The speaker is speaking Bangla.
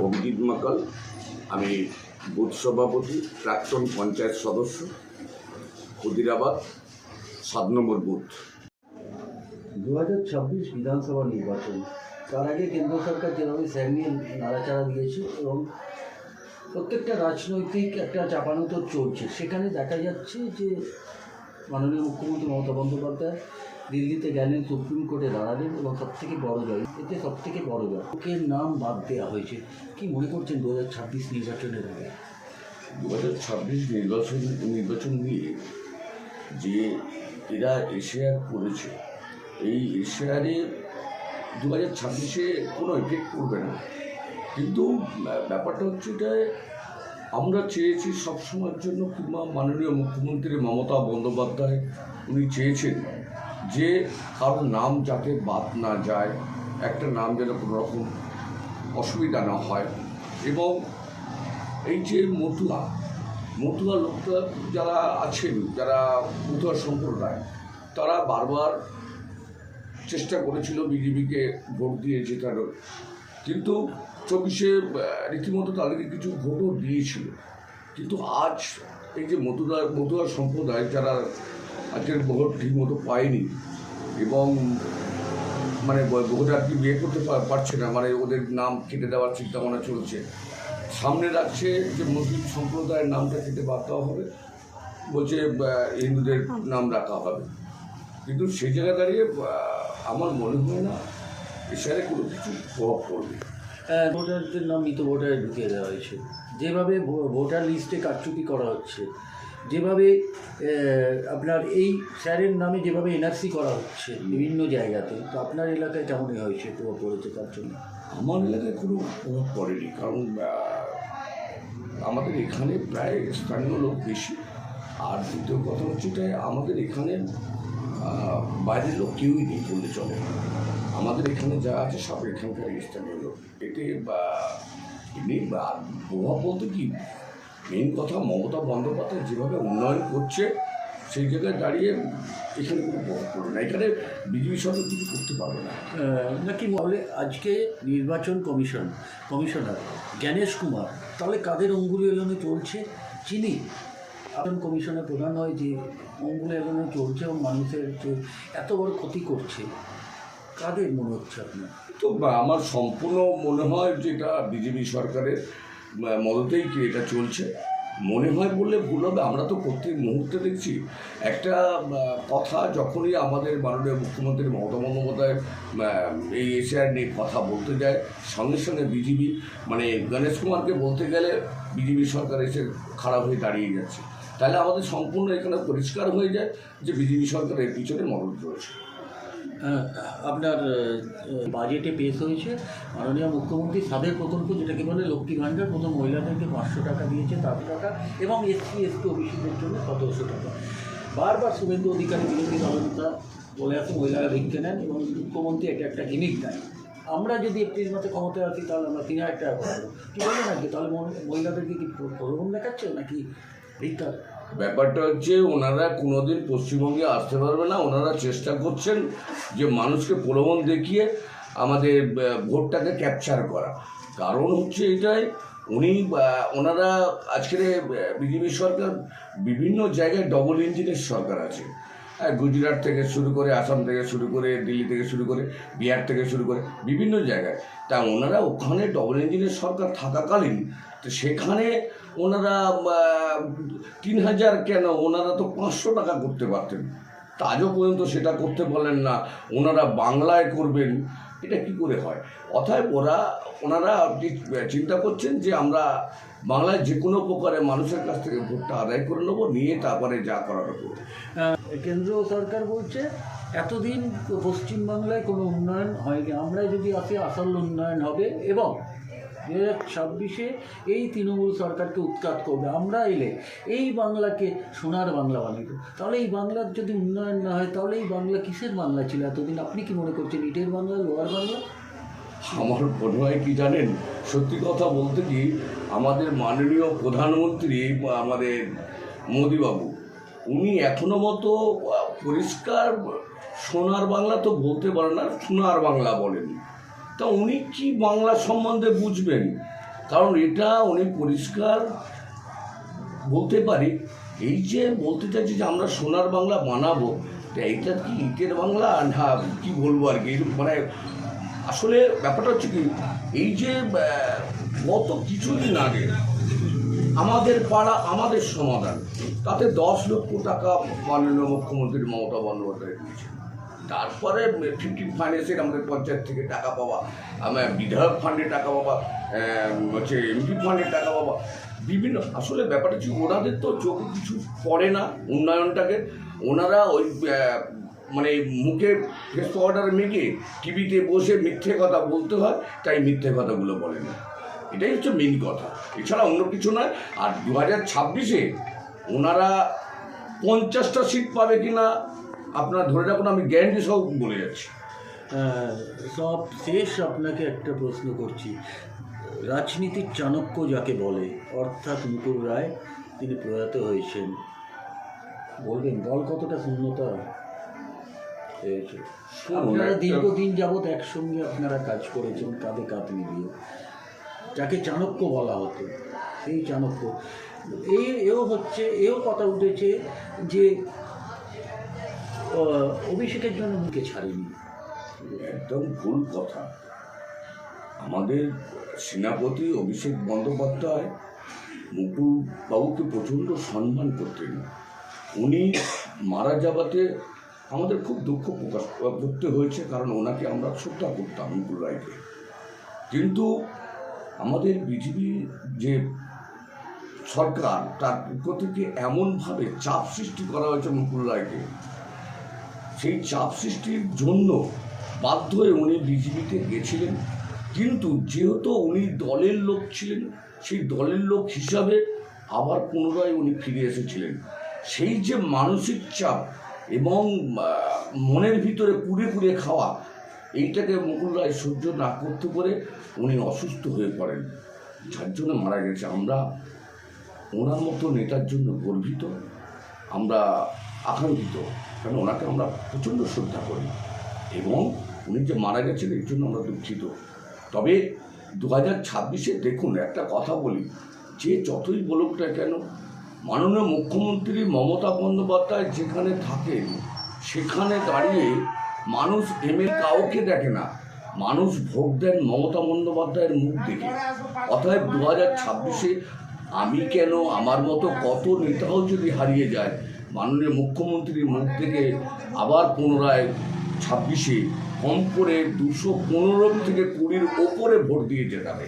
অভিজিৎ মাকাল। আমি বুথ সভাপতি, প্রাক্তন পঞ্চায়েত সদস্য, ক্ষুদিরাবাদ 7 নম্বর বুথ। 2026 বিধানসভা নির্বাচন, তার আগে কেন্দ্র সরকার যেভাবে স্যার নিয়ে নাড়াচাড়া দিয়েছে এবং প্রত্যেকটা রাজনৈতিক একটা চাপানোতর চলছে, সেখানে দেখা যাচ্ছে যে মাননীয় মুখ্যমন্ত্রী মমতা বন্দ্যোপাধ্যায় দিল্লিতে গেলেন, সুপ্রিম কোর্টে দাঁড়ালেন এবং সবথেকে বড় জয়, এতে সবথেকে বড় জয় ওকে নাম বাদ দেওয়া হয়েছে। কি মনে করছেন 2026 নির্বাচনের আগে? 2026 নির্বাচন নিয়ে যে এরা এশিয়ার করেছে, এই এশিয়ারে 2026-এ কোনো এফেক্ট করবে না। কিন্তু ব্যাপারটা হচ্ছে এটা আমরা চেয়েছি সবসময়ের জন্য, কিংবা মাননীয় মুখ্যমন্ত্রী মমতা বন্দ্যোপাধ্যায় উনি চেয়েছেন যে কারোর নাম যাতে বাদ না যায়, একটা নাম যেন কোনো রকম অসুবিধা না হয়। এবং এই যে মতুয়া লোকটা যারা আছেন, যারা মতুয়া সম্প্রদায়, তারা বারবার চেষ্টা করেছিল বিজেপিকে ভোট দিয়ে জেতানোর, কিন্তু 24-এ রীতিমতো তাদেরকে কিছু ভোটও দিয়েছিল। কিন্তু আজ এই যে মতুয়া সম্প্রদায় যারা আজকের ভোট ঠিকমতো পায়নি এবং মানে ভোট আর কি বিয়ে করতে পারছে না, মানে ওদের নাম কেটে দেওয়ার চিন্তাভাবনা চলছে। সামনে রাখছে যে মুসলিম সম্প্রদায়ের নামটা কেটে বাদ দেওয়া হবে, বলছে হিন্দুদের নাম রাখা হবে। কিন্তু সেই জায়গায় দাঁড়িয়ে আমার মনে হয় না এছাড়া কোনো কিছু প্রভাব পড়বে। ভোটারদের নাম মৃত ভোটারে ঢুকিয়ে দেওয়া হয়েছে, যেভাবে ভোটার লিস্টে কারচুপি করা হচ্ছে, যেভাবে আপনার এই স্যারের নামে যেভাবে এনআরসি করা হচ্ছে বিভিন্ন জায়গাতে, তো আপনার এলাকায় কেমনই হয়েছে, প্রভাব পড়েছে তার জন্য? আমার এলাকায় কোনো প্রভাব পড়েনি, কারণ আমাদের এখানে প্রায় স্থানীয় লোক বেশি। আর দ্বিতীয় কথা হচ্ছে এটাই, আমাদের এখানে বাইরের লোক কেউই নেই বললে চলে। আমাদের এখানে যা আছে সব এখানকার স্থানীয় লোক। এতে এমনি প্রভাব বলতে কি, মেন কথা মমতা বন্দ্যোপাধ্যায় যেভাবে উন্নয়ন করছে, সেই জায়গায় দাঁড়িয়ে এখানে কোনো প্রভাব পড়বে না। এখানে বিজেপি সরকার কিছু করতে পারবে না। নাকি বলে আজকে নির্বাচন কমিশনার জ্ঞানেশ কুমার, তাহলে কাদের অঙ্গুলি এলোনে চলছে? যিনি কমিশনের প্রধান হয়, যে অঙ্গুলি এলোনে চলছে এবং মানুষের যে এত বড় ক্ষতি করছে, কাদের মনে হচ্ছে আপনার? তো আমার সম্পূর্ণ মনে হয় যে এটা বিজেপি সরকারের মদতেই কি এটা চলছে। মনে হয় বললে ভুল হবে। আমরা তো প্রত্যেক মুহূর্তে দেখছি একটা কথা, যখনই আমাদের মাননীয় মুখ্যমন্ত্রী মমতা বন্দ্যোপাধ্যায় এই এশিয়ার নিয়ে কথা বলতে যায়, সঙ্গে সঙ্গে বিজেপি মানে গণেশ কুমারকে বলতে গেলে বিজেপি সরকার এসে খারাপ হয়ে দাঁড়িয়ে যাচ্ছে। তাহলে আমাদের সম্পূর্ণ এখানে পরিষ্কার হয়ে যায় যে বিজেপি সরকারের পিছনে মদত রয়েছে। আপনার বাজেটে পেশ হয়েছে মাননীয় মুখ্যমন্ত্রী স্বাদের প্রকল্প, যেটাকে বলে লক্ষ্মী ভাণ্ডার, প্রথম মহিলাদেরকে 500 টাকা দিয়েছে, 7 টাকা, এবং এসসি ওবিসিদের জন্য 1700 টাকা। বারবার শুভেন্দু অধিকারী বিরোধী দলনেতা বলে আছে মহিলারা ভিক্ষে নেন এবং মুখ্যমন্ত্রী একটা গিমিক দেয়। আমরা যদি এপ্রিল মাসে ক্ষমতায় আসি তাহলে আমরা 3000 টাকা পাবো, কী বলে নাকি? তাহলে মহিলাদেরকে কি প্রলোভন দেখাচ্ছে নাকি ভিক্ষা? ব্যাপারটা হচ্ছে ওনারা কোনোদিন পশ্চিমবঙ্গে আসতে পারবে না। ওনারা চেষ্টা করছেন যে মানুষকে প্রলোভন দেখিয়ে আমাদের ভোটটাকে ক্যাপচার করা। কারণ হচ্ছে এটাই, ওনারা আজকের বিজেপি সরকার বিভিন্ন জায়গায় ডবল ইঞ্জিনের সরকার আছে। গুজরাট থেকে শুরু করে, আসাম থেকে শুরু করে, দিল্লি থেকে শুরু করে, বিহার থেকে শুরু করে বিভিন্ন জায়গায়। তা ওনারা ওখানে ডবল ইঞ্জিনের সরকার থাকাকালীন তো সেখানে ওনারা 3000 কেন, ওনারা তো 500 টাকা করতে পারতেন। তা আজও পর্যন্ত সেটা করতে পারলেন না। ওনারা বাংলায় করবেন, এটা কি করে হয়? অতএব ওনারা চিন্তা করছেন যে আমরা বাংলায় যে কোনো প্রকারে মানুষের কাছ থেকে ভোটটা আদায় করে নেবো, নিয়ে তারপরে যা করার করবো। কেন্দ্র সরকার বলছে এতদিন পশ্চিমবাংলায় কোনো উন্নয়ন হয়নি, আমরা যদি আসি আসল উন্নয়ন হবে এবং 2026-এ এই তৃণমূল সরকারকে উৎখাত করবে। আমরা এলে এই বাংলাকে সোনার বাংলা বানাবো। তাহলে এই বাংলার যদি উন্নয়ন না হয়, তাহলে এই বাংলা কিসের বাংলা ছিল এতদিন? আপনি কি মনে করছেন, ইটের বাংলা, লোহার বাংলা? আমার মনে হয় কি জানেন, সত্যি কথা বলতে কি, আমাদের মাননীয় প্রধানমন্ত্রী আমাদের মোদিবাবু, উনি এখনো মতো পরিষ্কার সোনার বাংলা তো বলতে পারেন না, সোনার বাংলা বলেন। তা উনি কি বাংলা সম্বন্ধে বুঝবেন? কারণ এটা উনি পরিষ্কার বলতে পারি, এই যে বলতে চাইছি যে আমরা সোনার বাংলা বানাবো, তা এইটা কি ইটের বাংলা না কি বলবো আর কি, মানে আসলে ব্যাপারটা হচ্ছে কি, এই যে গত কিছুদিন আগে আমাদের পাড়া আমাদের সমাধান, তাতে 10 লক্ষ টাকা মাননীয় মুখ্যমন্ত্রী মমতা বন্দ্যোপাধ্যায় দিয়েছে। তারপরে 15 ফাইন্যান্সের আমাদের পঞ্চায়েত থেকে টাকা পাওয়া, আমার বিধায়ক ফান্ডে টাকা পাওয়া, হচ্ছে এমপি ফান্ডে টাকা পাওয়া, বিভিন্ন, আসলে ব্যাপারটা হচ্ছে ওনাদের তো চোখে কিছু পড়ে না উন্নয়নটাকে, ওনারা ওই মানে মুখে ফেস পাউডার মেখে টিভিতে বসে মিথ্যে কথা বলতে হয়, তাই মিথ্যে কথাগুলো বলে না, এটাই হচ্ছে মেন কথা, এছাড়া অন্য কিছু নয়। আর 2026-এ ওনারা 50টা সিট পাবে কিনা আপনার ধরে রাখুন, আমি গ্যারান্টি সহ বলে যাচ্ছি। সব শেষ আপনাকে একটা প্রশ্ন করছি, রাজনীতির চাণক্য যাকে বলে, অর্থাৎ মুকুল রায়, তিনি প্রয়াত হয়েছেন, বলবেন দল কতটা শূন্যতা হয়েছে? আপনারা দীর্ঘদিন যাবৎ একসঙ্গে আপনারা কাজ করেছেন কাঁধে কাঁধ মিলিয়ে, যাকে চাণক্য বলা হতো, সেই চাণক্য এও কথা উঠেছে যে অভিষেকের জন্য মুখে ছাড়েনি। একদম ভুল কথা। আমাদের সেনাপতি অভিষেক বন্দ্যোপাধ্যায় মুকুল বাবুকে প্রচণ্ড সম্মান করতেন। উনি মারা যাওয়াতে আমাদের খুব দুঃখ প্রকাশ করতে হয়েছে, কারণ ওনাকে আমরা শ্রদ্ধা করতাম মুকুল রায়কে। কিন্তু আমাদের বিজেপি যে সরকার, তার পক্ষ থেকে এমনভাবে চাপ সৃষ্টি করা হয়েছে মুকুল রায়কে, সেই চাপ সৃষ্টির জন্য বাধ্য হয়ে উনি বিজেপিতে গেছিলেন। কিন্তু যেহেতু উনি দলের লোক ছিলেন, সেই দলের লোক হিসাবে আবার পুনরায় উনি ফিরে এসেছিলেন। সেই যে মানসিক চাপ এবং মনের ভিতরে পুড়ে পুড়ে খাওয়া, এইটাকে মুকুল রায় সহ্য না করতে পারে উনি অসুস্থ হয়ে পড়েন, যার জন্য মারা গেছে। আমরা ওনার মতো নেতার জন্য গর্বিত, আমরা আকাঙ্ক্ষিত, কারণ ওনাকে আমরা প্রচণ্ড শ্রদ্ধা করি এবং উনি যে মারা গেছেন এর জন্য আমরা দুঃখিত। তবে 2026-এ দেখুন, একটা কথা বলি, যে যতই বলুক না কেন, মাননীয় মুখ্যমন্ত্রী মমতা বন্দ্যোপাধ্যায় যেখানে থাকেন সেখানে দাঁড়িয়ে মানুষ কাউকে দেখে না, মানুষ ভোট দেন মমতা বন্দ্যোপাধ্যায়ের মুখ দেখে। অতএব 2026-এ আমি কেন, আমার মতো কত নেতাও যদি হারিয়ে যায়, মাননীয় মুখ্যমন্ত্রীর মুখ থেকে আবার পুনরায় 26-এ কম করে 215 থেকে 20-র ওপরে ভোট দিয়ে যেতে হবে।